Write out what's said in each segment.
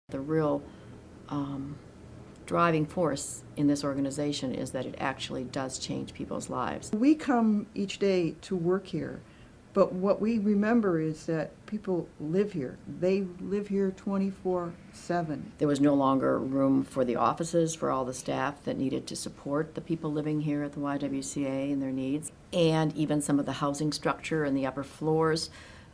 The real driving force in this organization is that it actually does change people's lives. We come each day to work here, but what we remember is that people live here. They live here 24/7. There was no longer room for the offices for all the staff that needed to support the people living here at the YWCA and their needs. And even some of the housing structure in the upper floors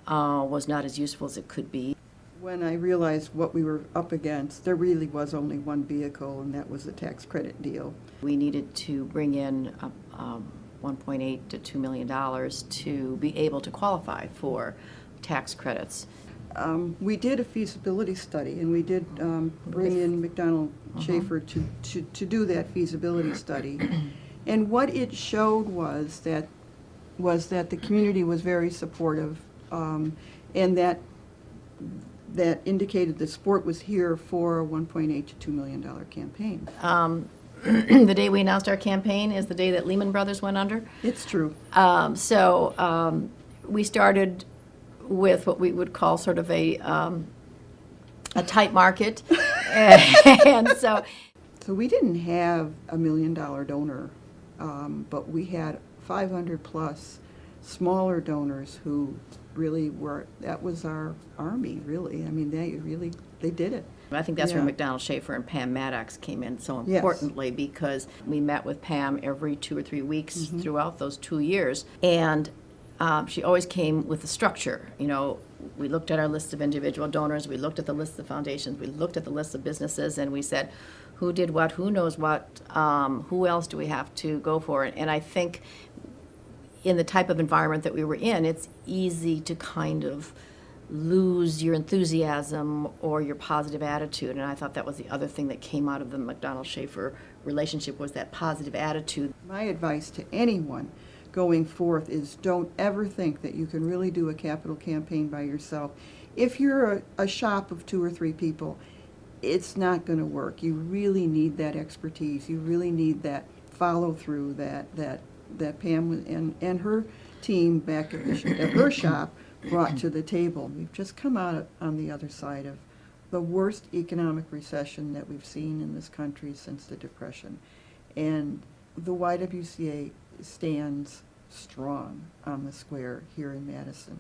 was not as useful as it could be. When I realized what we were up against, there really was only one vehicle, and that was the tax credit deal. We needed to bring in $1.8 to $2 million to be able to qualify for tax credits. We did a feasibility study, and we did bring in McDonald Schaefer to do that feasibility study. And what it showed was that the community was very supportive, and that indicated the sport was here for a $1.8 to $2 million campaign. The day we announced our campaign is the day that Lehman Brothers went under. It's true. We started with what we would call sort of a tight market, and so we didn't have a $1 million donor, but we had 500 plus smaller donors who really were, that was our army, really. I mean, they did it. I think that's where McDonald Schaefer and Pam Maddox came in so importantly, because we met with Pam every 2 or 3 weeks throughout those 2 years, and she always came with a structure. You know, we looked at our list of individual donors, we looked at the list of foundations, we looked at the list of businesses, and we said, who did what, who knows what, who else do we have to go for? And I think in the type of environment that we were in, it's easy to kind of lose your enthusiasm or your positive attitude. And I thought that was the other thing that came out of the McDonald Schaefer relationship, was that positive attitude. My advice to anyone going forth is don't ever think that you can really do a capital campaign by yourself. If you're a shop of 2 or 3 people, it's not going to work. You really need that expertise. You really need that follow-through that Pam and her team back at her shop brought to the table. We've just come out on the other side of the worst economic recession that we've seen in this country since the Depression. And the YWCA stands strong on the square here in Madison.